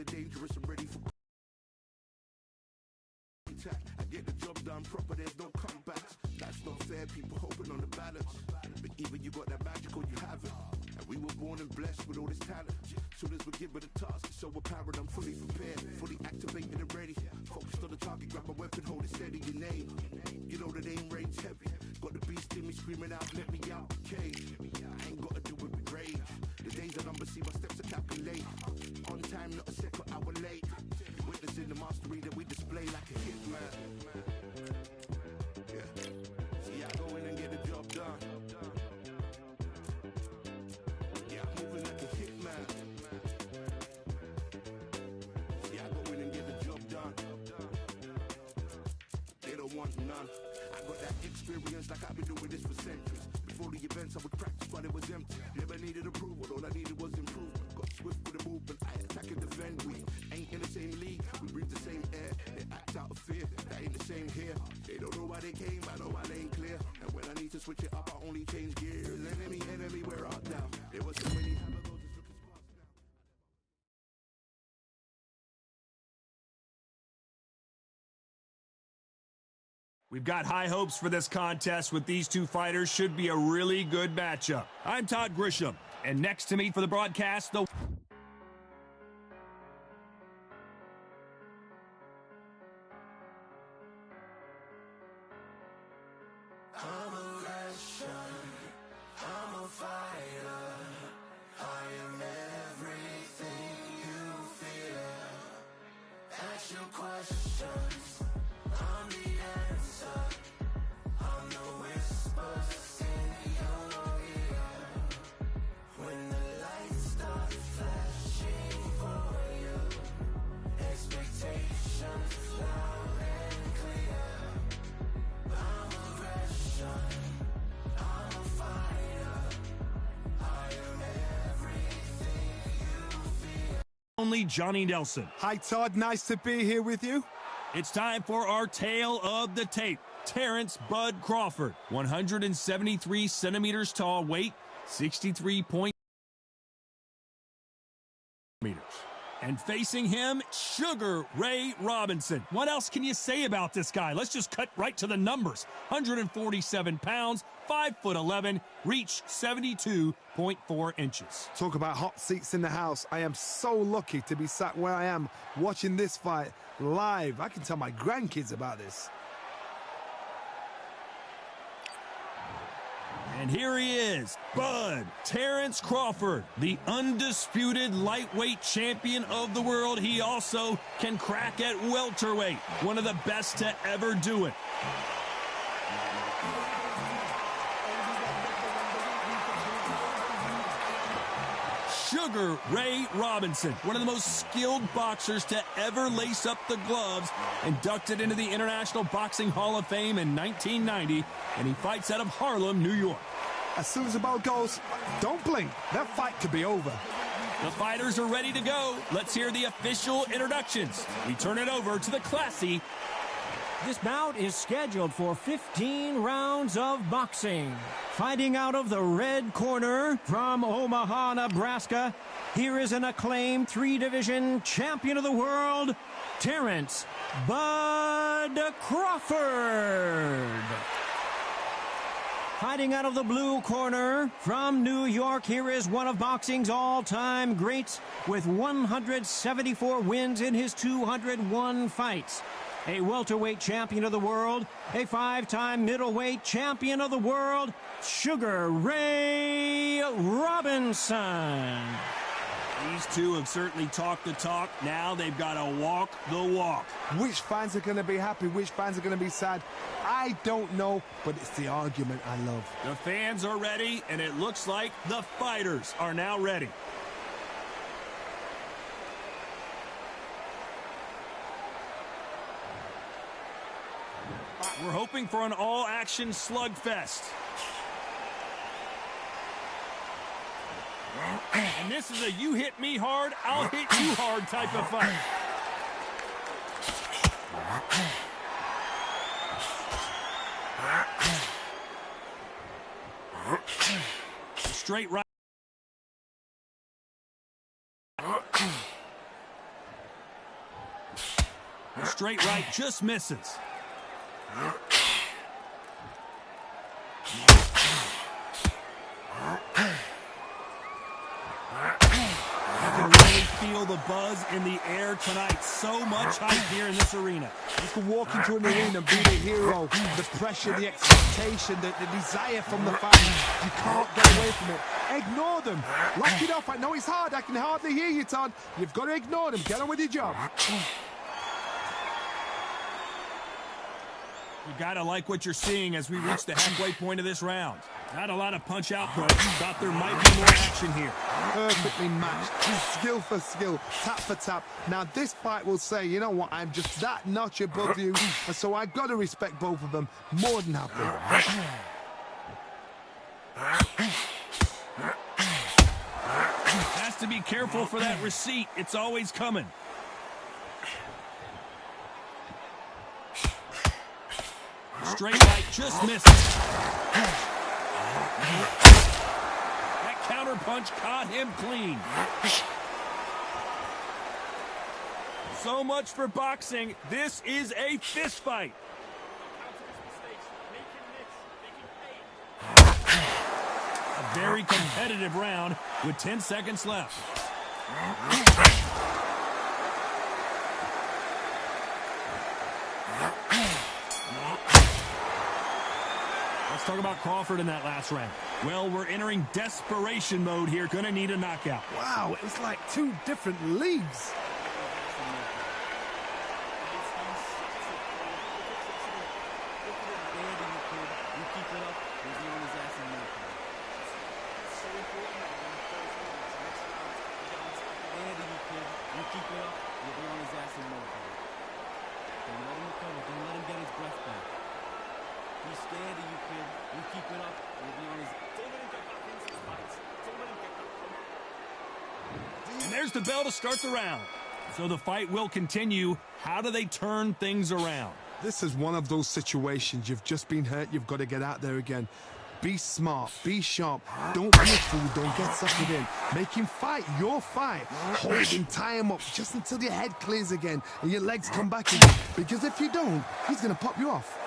dangerous and ready for attack. I get the job done proper, there's no comebacks. That's not fair, people hoping on the balance. But even you got that magical, you have it. And we were born and blessed with all this talent. Soon as we're given a task, it's so apparent I'm fully prepared, fully activated and ready. Focused on the target, grab my weapon, hold it steady, your name. You know the name reigns heavy. Got the beast in me screaming out, let me out the cage. I ain't gotta do it with rage. The days are numbered, see my steps are calculate. On time, not a second hour late. Witnessing the mastery that we display like a hitman. Yeah. See, I go in and get the job done. Yeah, I'm moving like a hitman. See, I go in and get the job done. They don't want none. I got that experience like I've been doing this for centuries. Before the events, I would practice while it was empty. Never needed approval, all I needed was improvement. Got swift with the movement, I attack and defend. We ain't in the same league, we breathe the same air. They act out of fear, that ain't the same here. They don't know why they came, I know why they ain't clear. And when I need to switch it up, I only change gears. Enemy, where art thou? There was so many hammer goals, it's looking sparse now. We've got high hopes for this contest with these two fighters. Should be a really good matchup. I'm Todd Grisham, and next to me for the broadcast, the... only Johnny Nelson. Hi, Todd. Nice to be here with you. It's time for our tale of the tape. Terrence Bud Crawford, 173 centimeters tall, weight 63 meters. And facing him, Sugar Ray Robinson. What else can you say about this guy? Let's just cut right to the numbers. 147 pounds, 5'11", reach 72.4 inches. Talk about hot seats in the house. I am so lucky to be sat where I am watching this fight live. I can tell my grandkids about this. And here he is, Bud Terrence Crawford, the undisputed lightweight champion of the world. He also can crack at welterweight, one of the best to ever do it. Sugar Ray Robinson, one of the most skilled boxers to ever lace up the gloves, inducted into the International Boxing Hall of Fame in 1990, and he fights out of Harlem, New York. As soon as the bell goes, don't blink. That fight could be over. The fighters are ready to go. Let's hear the official introductions. We turn it over to the classy. This bout is scheduled for 15 rounds of boxing. Fighting out of the red corner from Omaha, Nebraska, here is an acclaimed three-division champion of the world, Terrence Bud Crawford. Fighting out of the blue corner from New York, here is one of boxing's all-time greats with 174 wins in his 201 fights. A welterweight champion of the world, a five-time middleweight champion of the world, Sugar Ray Robinson. These two have certainly talked the talk. Now they've got to walk the walk. Which fans are going to be happy? Which fans are going to be sad? I don't know, but it's the argument I love. The fans are ready, and it looks like the fighters are now ready. We're hoping for an all-action slugfest. And this is a you hit me hard, I'll hit you hard type of fight. Straight right. The straight right just misses. You can really feel the buzz in the air tonight. So much hype here in this arena. You can walk into an arena and be the hero. The pressure, the expectation, the desire from the fans. You can't get away from it. Ignore them. Lock it off. I know it's hard. I can hardly hear you, Todd. You've got to ignore them. Get on with your job. You gotta like what you're seeing as we reach the halfway point of this round. Not a lot of punch output. Thought there might be more action here. Perfectly matched. Skill for skill. Tap for tap. Now this fight will say, you know what, I'm just that notch above you. And so I've got to respect both of them more than happy. Has to be careful for that receipt. It's always coming. Straight right just misses. That counter punch caught him clean. So much for boxing. This is a fist fight. A very competitive round with 10 seconds left. Let's talk about Crawford in that last round. Well, we're entering desperation mode here. Gonna need a knockout. Wow, it's like two different leagues. He's scared of you, kid. You keep it up. You'll be on his... Don't let him get back into his fights. Don't let him get back. And there's the bell to start the round. So the fight will continue. How do they turn things around? This is one of those situations. You've just been hurt. You've got to get out there again. Be smart. Be sharp. Don't be a fool. Don't get suckered in. Make him fight your fight. Hold him. Tie him up just until your head clears again and your legs come back again. Because if you don't, he's going to pop you off.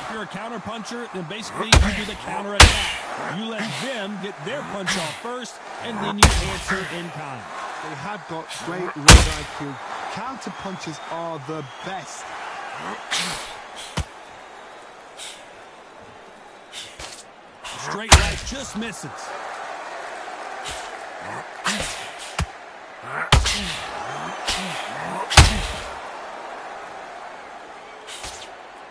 If you're a counter puncher, then basically you do the counter attack. You let them get their punch off first, and then you answer in kind. They have got great ring IQ. Counter punches are the best. Straight right just misses.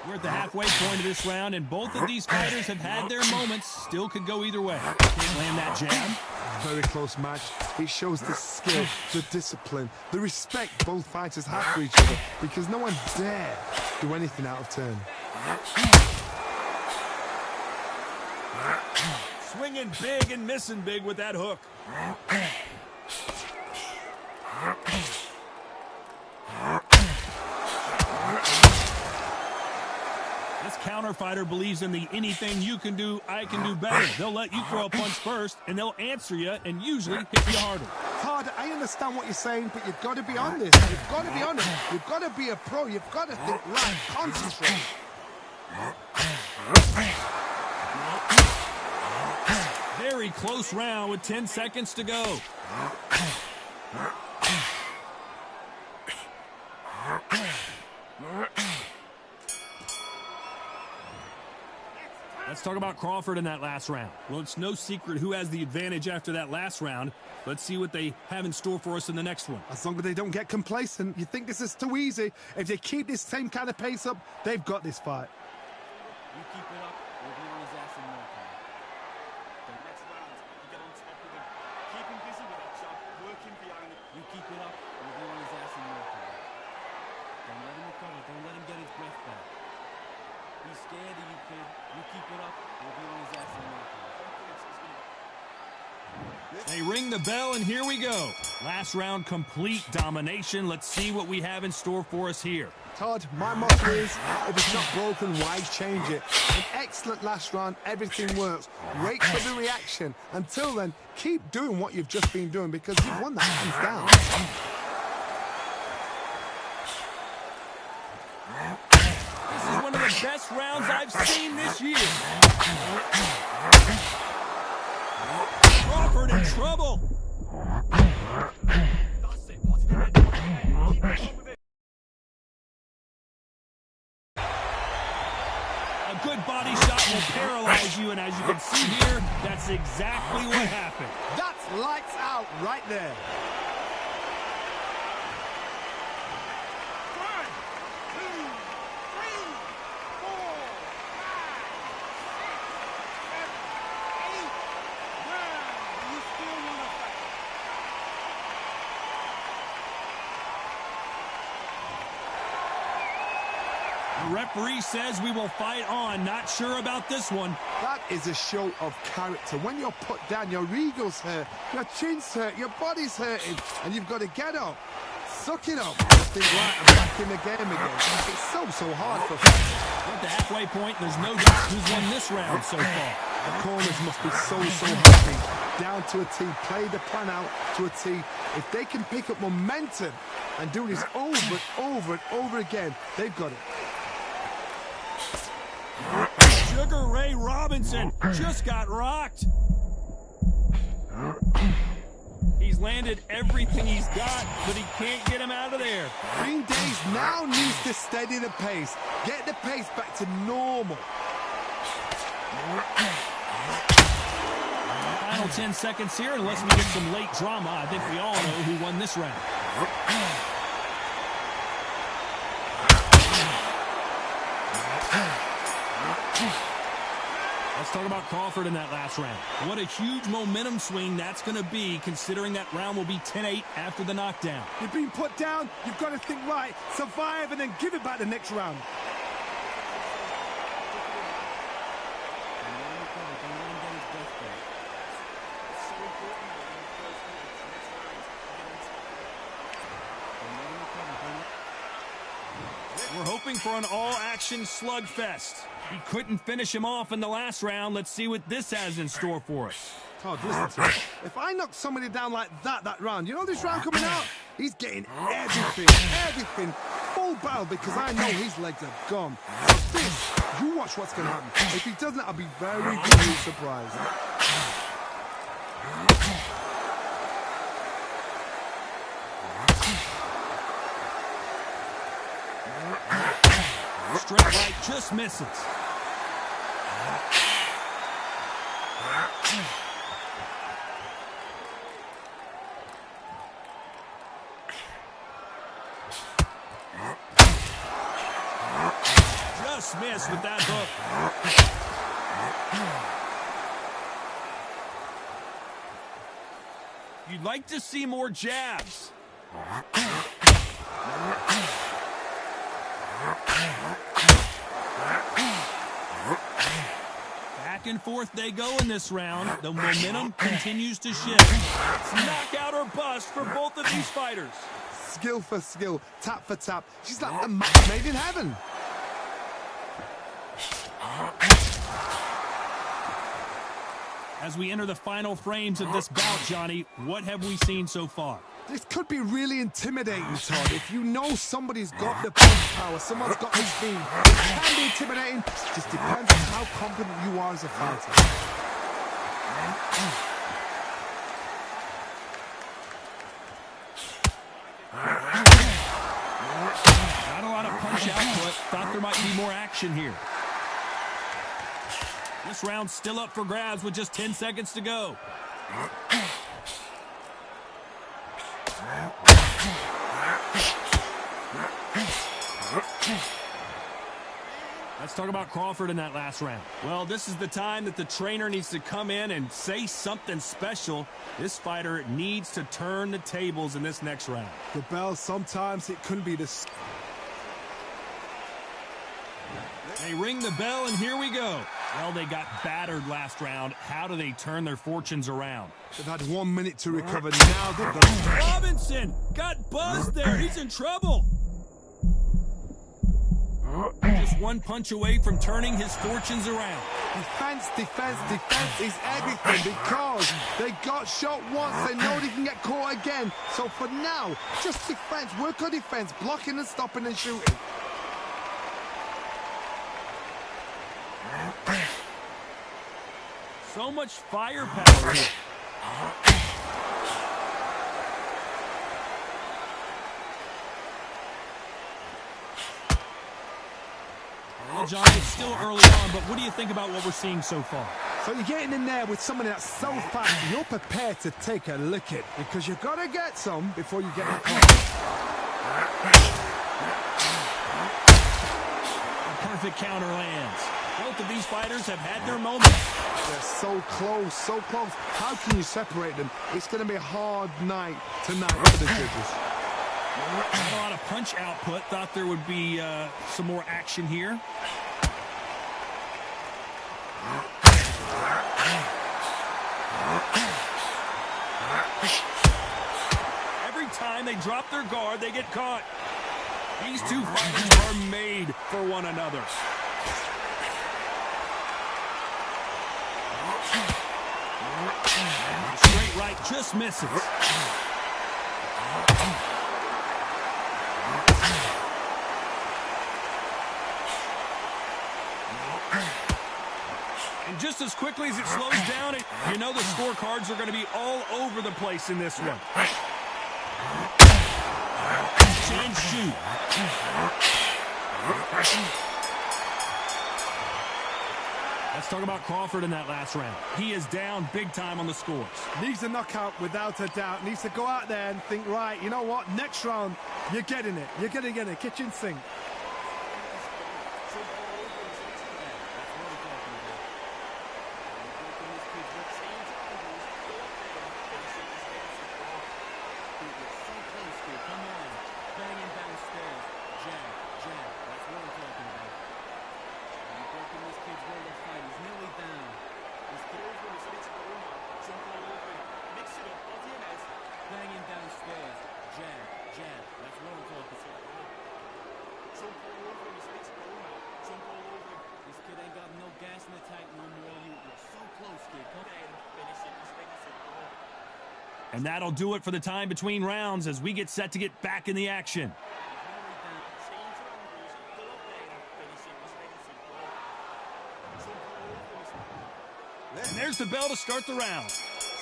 We're at the halfway point of this round, and both of these fighters have had their moments. Still could go either way. Can't land that jab. Very close match. It shows the skill, the discipline, the respect both fighters have for each other, because no one dare do anything out of turn. Swinging big and missing big with that hook. This counter fighter believes in the anything you can do, I can do better. They'll let you throw a punch first, and they'll answer you and usually hit you harder. Todd, I understand what you're saying, but you've got to be on this. You've got to be on it. You've got to be a pro. You've got to think right. Concentrate. Very close round with 10 seconds to go. Let's talk about Crawford in that last round. Well, it's no secret who has the advantage after that last round. Let's see what they have in store for us in the next one. As long as they don't get complacent, you think this is too easy. If they keep this same kind of pace up, they've got this fight. You keep it up, we'll be on his ass in no time. The next round, you get on top of him. Keep him busy with that job. Work him behind him. You keep it up, we'll be on his ass in no time. Don't let him recover. Don't let him get his breath back. He's scared of you, kid. You keep it up, we'll be on his ass in no time. They ring the bell, and here we go. Last round, complete domination. Let's see what we have in store for us here. Todd, my motto is, if it's not broken, why change it? An excellent last round, everything works. Wait for the reaction. Until then, keep doing what you've just been doing because you've won that hands down. This is one of the best rounds I've seen this year. Crawford in trouble. A good body shot will paralyze you, and as you can see here, that's exactly what happened. That's lights out right there. The referee says we will fight on. Not sure about this one. That is a show of character. When you're put down, your ego's hurt, your chin's hurt, your body's hurting, and you've got to get up. Suck it up. Think right, I'm back in the game again. It's so hard for fans. At the halfway point, there's no doubt who's won this round so far. The corners must be so happy. Down to a T. Play the plan out to a T. If they can pick up momentum and do this over and over again, they've got it. Sugar Ray Robinson just got rocked. He's landed everything he's got, but he can't get him out of there. Green Days now needs to steady the pace. Get the pace back to normal. Final 10 seconds here, unless we get some late drama. I think we all know who won this round. Let's talk about Crawford in that last round. What a huge momentum swing that's going to be, considering that round will be 10-8 after the knockdown. You've been put down, you've got to think right, survive, and then give it back the next round. We're hoping for an all-action slugfest. He couldn't finish him off in the last round. Let's see what this has in store for us. Todd, listen to me. If I knock somebody down like that round, you know this round coming out? He's getting everything, full barrel, because I know his legs are gone. So this, you watch what's going to happen. If he doesn't, I'll be very surprised. Straight right just misses. Just missed with that hook. You'd like to see more jabs. Back and forth they go in this round. The momentum continues to shift. It's knockout or bust for both of these fighters. Skill for skill, tap for tap. She's like a match made in heaven. As we enter the final frames of this bout, Johnny, what have we seen so far? This could be really intimidating, Todd. If you know somebody's got the punch power, someone's got the speed, it can be intimidating. Just depends on how confident you are as a fighter. Not a lot of punch output. Thought there might be more action here. This round's still up for grabs with just 10 seconds to go. Let's talk about Crawford in that last round. Well, this is the time that the trainer needs to come in and say something special. This fighter needs to turn the tables in this next round. The bell, sometimes it couldn't be this. They ring the bell, and here we go. Well, they got battered last round. How do they turn their fortunes around? They've had 1 minute to recover. Now they've got... Robinson got buzzed there. He's in trouble. Just one punch away from turning his fortunes around. Defense is everything because they got shot once. They know they can get caught again. So for now, just defense. Work on defense, blocking and stopping and shooting. So much firepower here. Well, John, it's still early on, but what do you think about what we're seeing so far? So you're getting in there with somebody that's so fast, you're prepared to take a licking because you've got to get some before you get in the corner. Perfect counter lands. Both of these fighters have had their moments. They're so close, so close. How can you separate them? It's going to be a hard night tonight for the judges. Not a lot of punch output. Thought there would be some more action here. Every time they drop their guard, they get caught. These two fighters are made for one another. Straight right just misses. And just as quickly as it slows down, you know the scorecards are going to be all over the place in this one. Change shoot. Let's talk about Crawford in that last round. He is down big time on the scores. Needs a knockout without a doubt. Needs to go out there and think, right, you know what? Next round, you're getting it. You're going to get it. Kitchen sink. And that'll do it for the time between rounds as we get set to get back in the action. And there's the bell to start the round.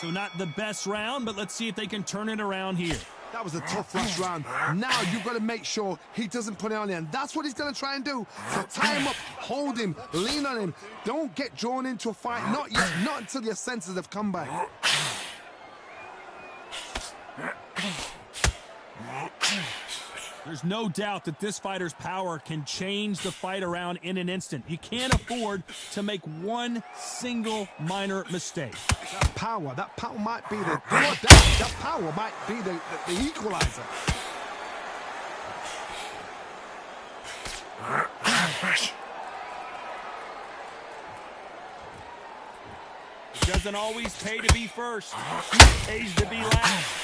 So not the best round, but let's see if they can turn it around here. That was a tough last round. Now you've got to make sure he doesn't put it on the end. That's what he's going to try and do. So tie him up, hold him, lean on him. Don't get drawn into a fight. Not yet. Not until your senses have come back. There's no doubt that this fighter's power can change the fight around in an instant. You can't afford to make one single minor mistake. That power might be that power might be the equalizer. It doesn't always pay to be first. It pays to be last.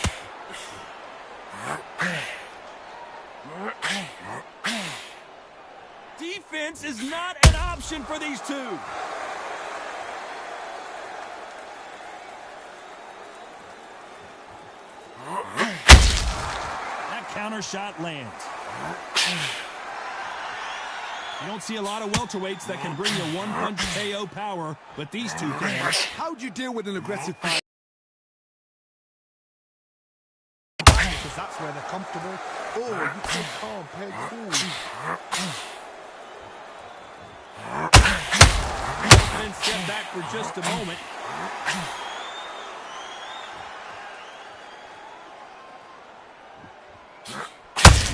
Defense is not an option for these two. That counter shot lands. You don't see a lot of welterweights that can bring you one-punch KO power, but these two can. How do you deal with an aggressive fight? Because that's where they're comfortable. Oh, you keep calm, play cool. Then step back for just a moment.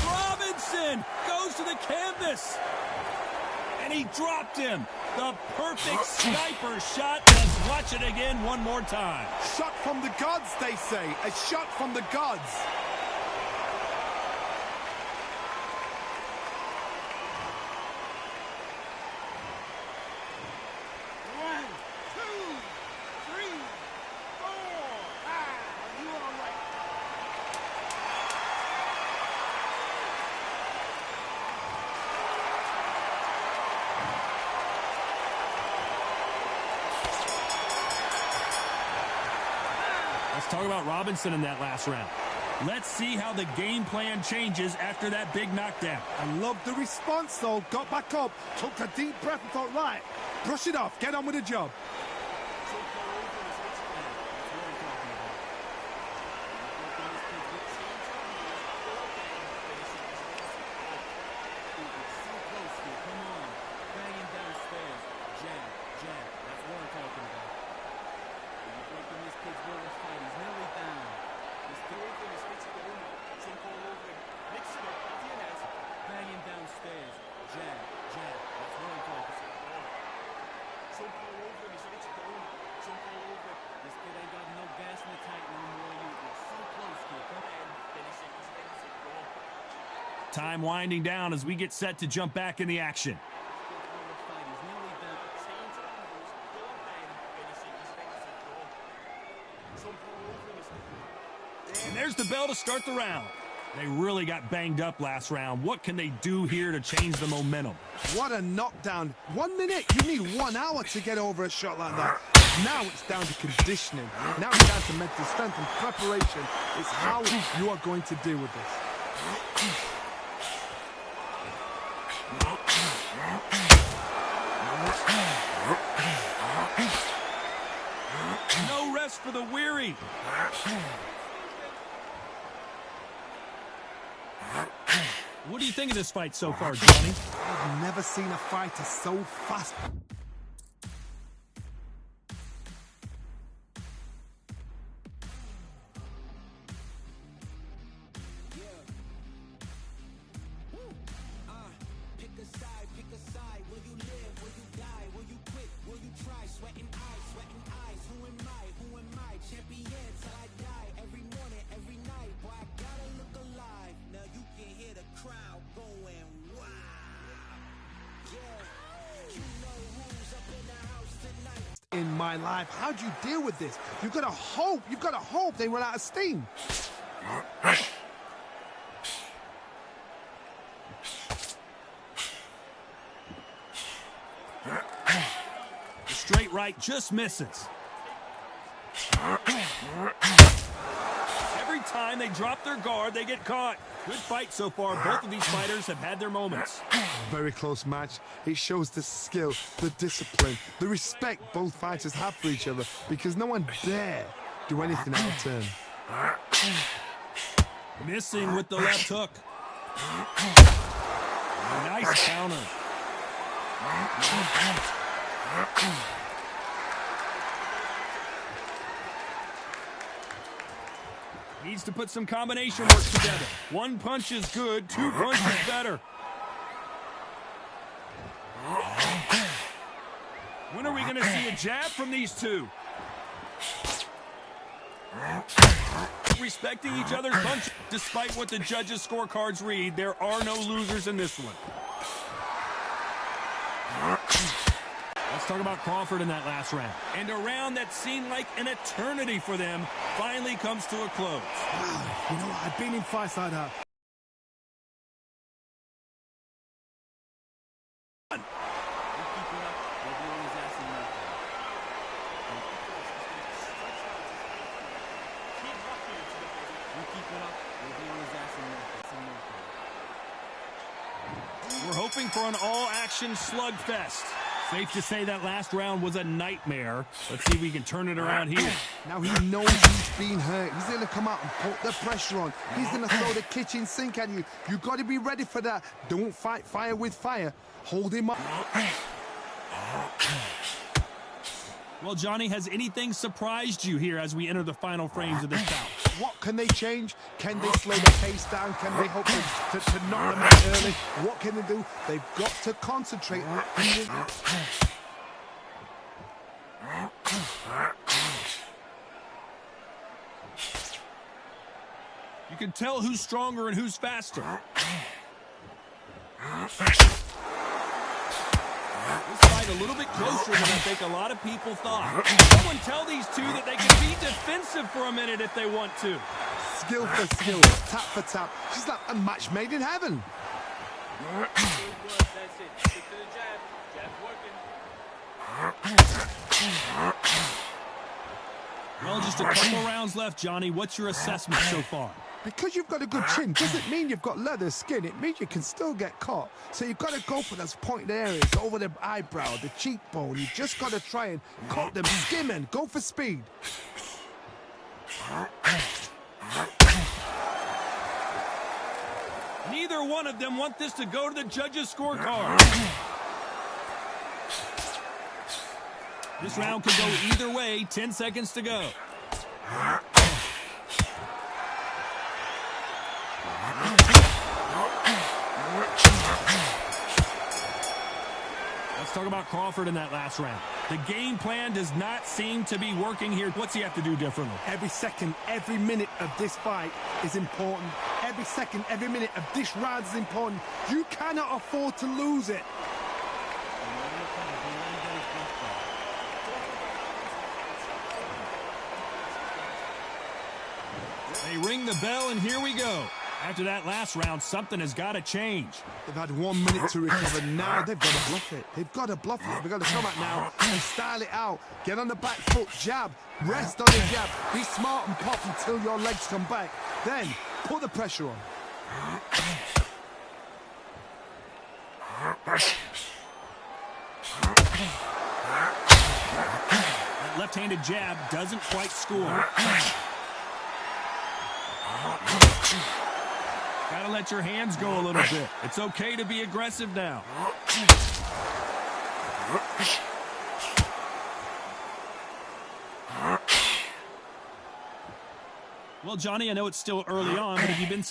Robinson goes to the canvas. And he dropped him. The perfect sniper shot. Let's watch it again one more time. Shot from the gods, they say. A shot from the gods. Let's talk about Robinson in that last round. Let's see how the game plan changes after that big knockdown. I love the response, though. Got back up, took a deep breath and thought, right, brush it off, get on with the job. Time winding down as we get set to jump back in the action. And there's the bell to start the round. They really got banged up last round. What can they do here to change the momentum? What a knockdown. 1 minute, you need 1 hour to get over a shot like that. Now it's down to conditioning. Now it's down to mental strength and preparation. It's how you are going to deal with this. No rest for the weary. What do you think of this fight so far, Johnny? I've never seen a fighter so fast. In my life, how do you deal with this? You've got to hope they run out of steam. The straight right just misses. Every time they drop their guard, they get caught. Good fight so far. Both of these fighters have had their moments. Very close match. It shows the skill, the discipline, the respect both fighters have for each other, because no one dare do anything out of turn. Missing with the left hook. Nice counter. Needs to put some combination work together. 1 punch is good, 2 punches better. When are we going to see a jab from these two? Respecting each other's punch. Despite what the judges' scorecards read, there are no losers in this one. Let's talk about Crawford in that last round. And a round that seemed like an eternity for them finally comes to a close. Wow, you know what? I've been in fights like that. We're hoping for an all-action slugfest. Safe to say that last round was a nightmare. Let's see if we can turn it around here. Now he knows he's been hurt. He's going to come out and put the pressure on. He's going to throw the kitchen sink at you. You've got to be ready for that. Don't fight fire with fire. Hold him up. Well, Johnny, has anything surprised you here as we enter the final frames of this bout? What can they change? Can they slow the pace down? Can they hope to knock them out early? What can they do? They've got to concentrate. You can tell who's stronger and who's faster. This fight a little bit closer than I think a lot of people thought. Someone tell these two that they can be defensive for a minute if they want to. Skill for skill, tap for tap. She's like a match made in heaven. That's it. Stick to the jab. Jab's working. Well, just Just a couple rounds left, Johnny. What's your assessment so far? Because you've got a good chin doesn't mean you've got leather skin. It means you can still get caught. So you've got to go for those pointed areas over the eyebrow, the cheekbone. You just got to try and cut them, skim and go for speed. Neither one of them want this to go to the judges' scorecard. This round could go either way. 10 seconds to go. Let's talk about Crawford in that last round. The game plan does not seem to be working here. What's he have to do differently? Every second, every minute of this fight is important. Every second, every minute of this round is important. You cannot afford to lose it. They ring the bell, and here we go. After that last round, something has got to change. They've had 1 minute to recover. Now they've got to bluff it. They've got to bluff it. They've got to come out now and style it out. Get on the back foot, jab. Rest on the jab. Be smart and pop until your legs come back. Then put the pressure on. That left-handed jab doesn't quite score. Gotta let your hands go a little bit. It's okay to be aggressive now. Well, Johnny, I know it's still early on, but have you been